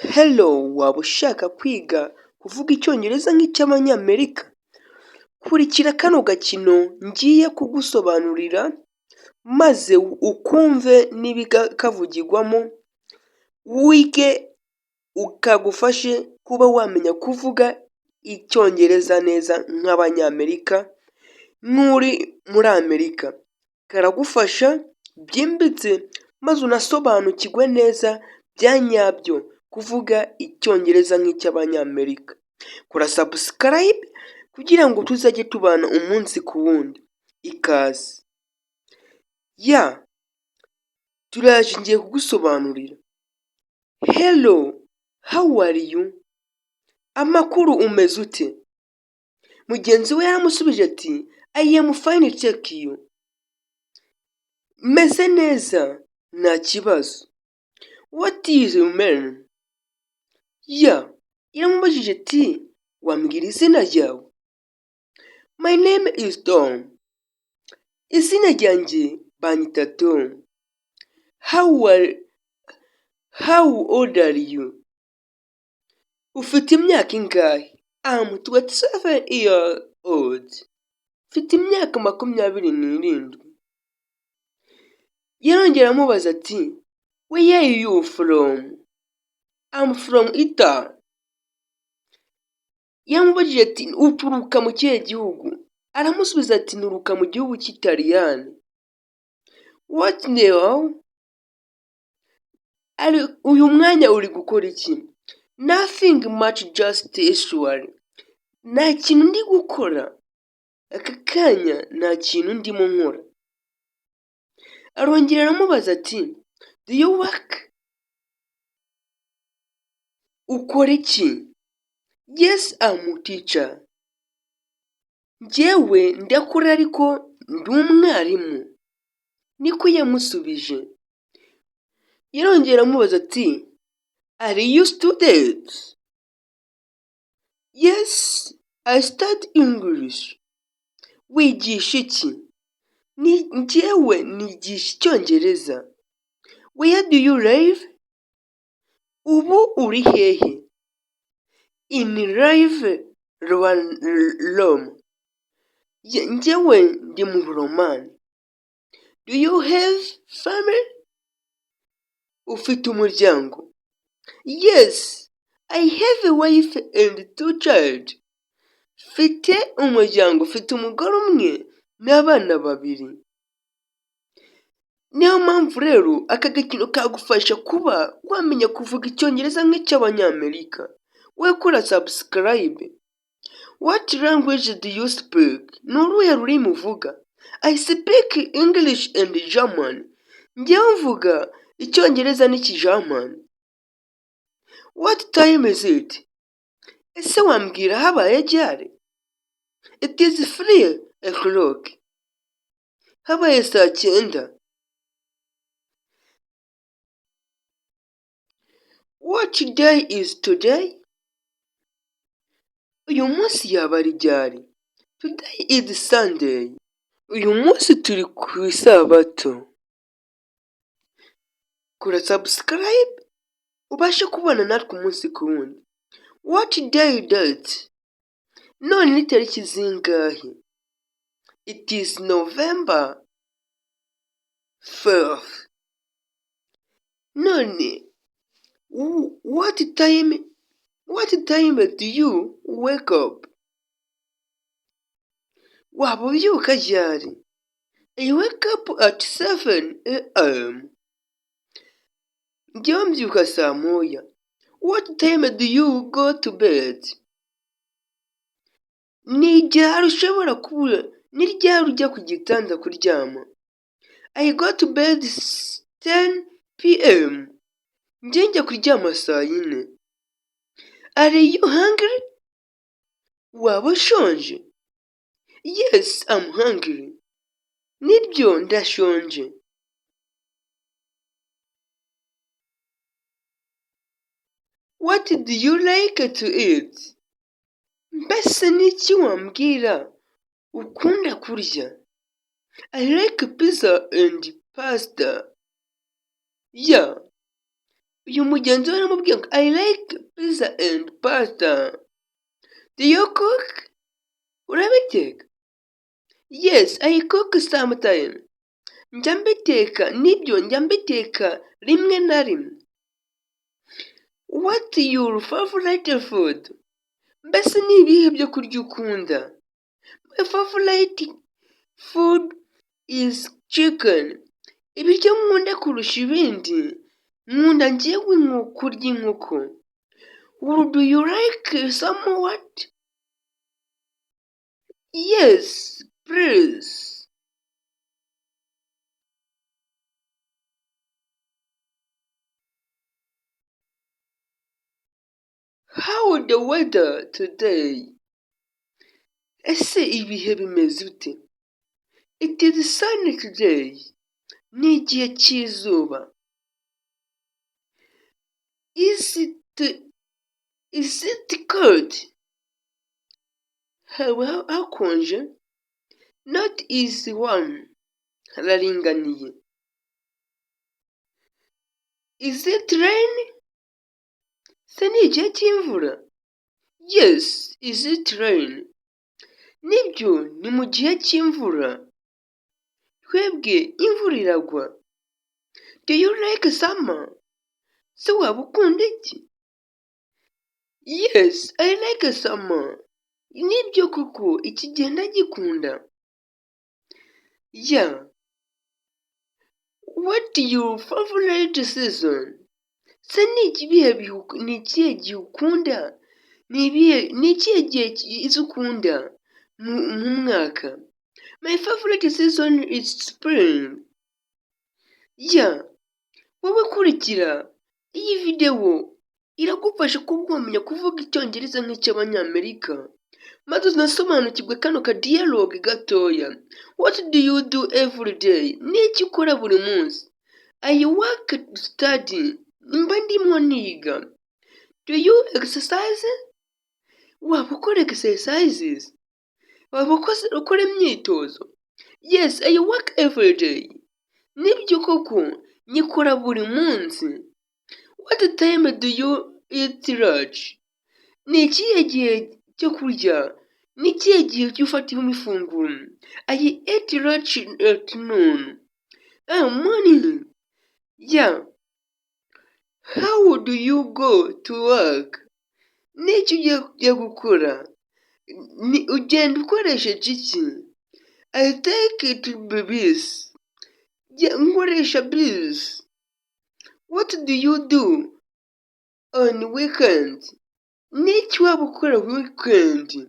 Hello, waba ushaka kwiga kuvuga icyongereza nk'icy'abanyamerika? Kurikira kano gakino ngiye kugusobanurira maze ukumve n'ibikavugirwamo, wige kagufashe kuba wamenya kuvuga icyongereza neza nk'abanyamerika nk'uri muri Amerika. Karagufasha byimbitse maze unasobanukirwe neza bya nyabyo kuvuga icyongereza nk'icy'abanyamerika. Kora subscribe kugira ngo tuzajye tubana umunsi ku wundi. Ikaze. Turaje ngiye kugusobanurira. Hello, how are you? Amakuru umeze ute? Mugenzi we yaramusubije ati I am fine, check you. Meze neza, nta kibazo. What is your name? Yaramubajije ati wambwira izina ryawe? My name is Tom. Izina ryanjye banyita Tom. How old are you? Ufite imyaka ingahe? I'm 27 years old. Ufite imyaka 27. Yarongera amubaza ati where are you from? I'm from Italy. Yamubajije ati uturuka mu kihe gihugu? Aramusubiza ati nturuka mu gihugu cy'Italiyani. What now? Uyu mwanya uri gukora iki? Nothing much, just usually. Nta kintu ndi gukora. Aka kanya nta kintu ndimo nkora. Arongera aramubaza ati do you work? Ukora iki? Yes, I'm a teacher. Njyewe ndakora ariko ndi umwarimu. Niko yamusubije. Yarongera amubaza ati are you student? Yes, I study English. Wigisha iki? Njyewe nigisha icyongereza. Where do you live? Ubu uri hehe? In live Rome. Njyewe ndi mu Romani. Do you have family? Ufite umuryango? Yes, I have a wife and 2 children. Mfite umuryango, ufite umugore umwe n'abana 2. Niyo mpamvu rero aka gakino kagufasha kuba wamenya kuvuga icyongereza nk'icy'abanyamerika. We kora subscribe. What language do you speak? Ni uruhe rurimi uvuga? I speak English and German. Njyewe mvuga icyongereza n'ikijamani. What time is it? Ese wambwira habaye ryari? It is 3 o'clock. Habaye saa 9. What day is today? Uyu munsi yaba ari ryari? Today is Sunday. Uyu munsi turi ku isabato. Kora subscribe ubashe kubana natwe umunsi ku wundi. What day is that? None ni tariki zingahe? It is November 4th. None what time do you wake up? Waba ubyuka ryari? I wake up at 7 a.m. Njyewe mbyuka saa 9. What time do you go to bed? Ni ryari ushobora kubura? Ni ryari ujya ku gitanda kuryama? I go to bed 10 p.m. Njye njya kuryama saa 4. Are you hungry? Waba ushonje? Yes, I'm hungry. Nibyo ndashonje. What do you like to eat? Mbese niki wambwira ukunda kurya? I like pizza and pasta. uyu mugenzi we aramubwiye ngo I like pizza and pasta. Do you cook? Urabiteka? Yes, I cook sometime. Njya mbiteka, nibyo njya mbiteka rimwe na rimwe. What your favorite food? Mbese ni ibihe byo kurya ukunda? My favorite food is chicken. Ibiryo nkunda kurusha ibindi, nkunda njyewe kurya inkoko. Would you like some what? Yes, please. How the weather today? Ese ibihe bimeze ute? It is sunny today. Ni igihe cy'izuba. Is it cold? Hakonje? Not is warm. Hararinganiye. Is it rain? Se ni igihe cy'imvura? Yes, is it rain? Nibyo, ni mu gihe cy'imvura. Twebwe imvura iragwa. Do you like summer? Se waba ukunda iki? Yes, I like summer. Nibyo koko, iki gihe ndagikunda. Yeah. What your favorite season? Se ni ikihe gihe ukunda? Ni ikihe gihe ukunda mu mwaka? My favorite season is spring. Yeah. Wowe kurikira iyi video iragufasha kuba wamenya kuvuga icyongereza nk'icy'abanyamerika, maze unasobanukirwe kano ka dialogue gatoya. What do you do every day? N'iki ukora buri munsi? I work to study. Mba ndimo niga. Do you exercise? Waba ukora exercises? Waba ukora imyitozo? Yes, I work every day. Nibyo koko, nyikora buri munsi. What time do you eat lunch? Ni ikihe gihe cyo kurya? Ni ikihe gihe cyo ufatamo ifunguro? I eat lunch at noon. Morning. Yeah. How do you go to work? N'icyo ugiye gukora? Ugenda ukoresheje iki? I take it bus. Nkoresha bus. What do you do on weekend? N'iki waba ukora weekend?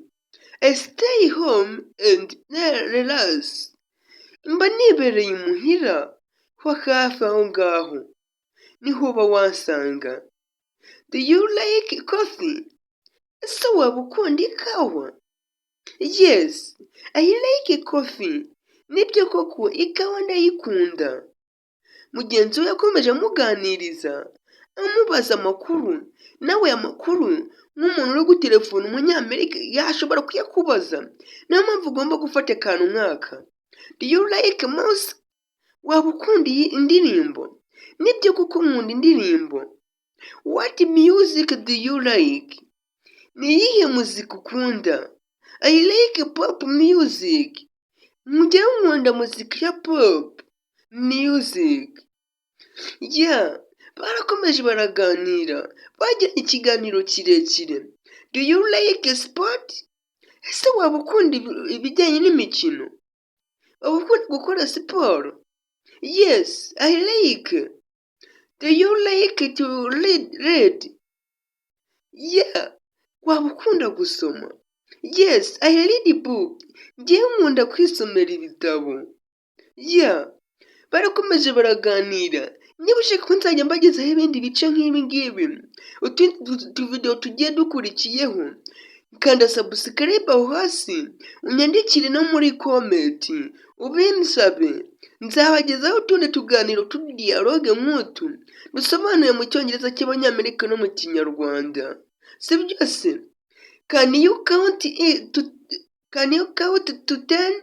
I stay home and relax. Mba nibereye imuhira ho hafi aho ngaho. Niho uba wansanga. Do you like coffee? Ese waba ukunda ikawa? Yes, I like coffee. Nibyo koko, ikawa ndayikunda. Mugenzi we yakomeje amuganiriza, amubaza amakuru. Nawe amakuru nk'umuntu uri gutelefona umunyamerika yashobora kuyakubaza. Niyo mpamvu ugomba gufata akantu nk'aka. Do you like music? Waba ukunda indirimbo? Nibyo kuko nkunda indirimbo. What music do you like? Ni iyihe muzika ukunda? I like pop music. Njyewe nkunda muzika ya pop music. Yeah, barakomeje baraganira, bagiranye ikiganiro kirekire. Do you like sport? Ese waba ukunda ibijyanye n'imikino? Waba ukunda gukora siporo? Yes, I like. Do you like to read? Yeah, waba ukunda gusoma? Yes, I read book. Njyewe nkunda kwisomera ibitabo. Yeah, barakomeje baraganira. Niba ushaka ko nzajya mbagezaho ibindi bice nk'ibi ngibi, utundi video tugiye dukurikiyeho, kanda subscribe aho hasi, unyandikire no muri comment, ubinsabe. Nzabagezaho utundi tuganiro dialogue nk'utu, dusobanuye mu cyongereza cy'abanyamerika no mu kinyarwanda. Si byose? Can you count to 10?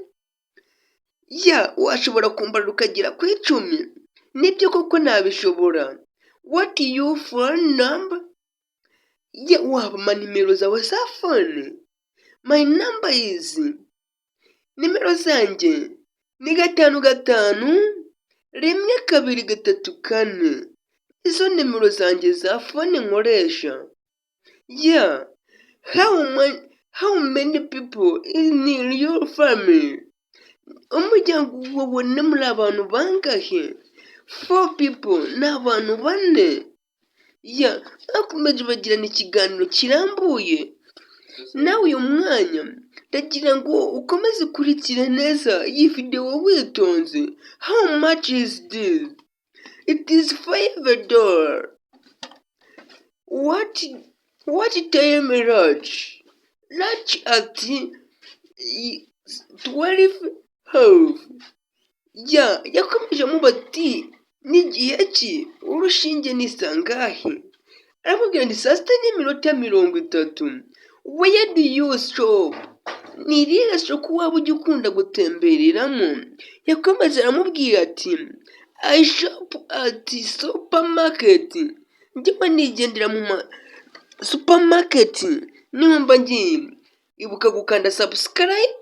Yeah, washobora kumbarira ukagera ku 10. Nibyo koko nabishobora. What your phone number? Yeah, waba nimero zawe za phone. My number is, nimero zanjye ni 55 1 2 3 4. Izo nimero zanjye za phone nkoresha. Yeah. How many people in your family? Umuryango wawe ni muri abantu bangahe? 4 people, ni abantu 4. Yeah, bakomeje bagirana ikiganiro kirambuye. Nawe uyu mwanya ndagira ngo ukomeze ukurikire neza iyi video witonze. How much is this? It is $5. What time Raj? Raj at 12:30. Yeah, yakomeje amubati n'igihe ki urushinge ni sangahe? Aramubwira ni 6:30. Where do you shop? Ni irihe soko waba ujya ukunda gutembereramo? Yakomeje aramubwira ati I shop at supermarket. Njyewe nigendera mu supermarket niho mba ngiye. Ibuka gukanda subscribe.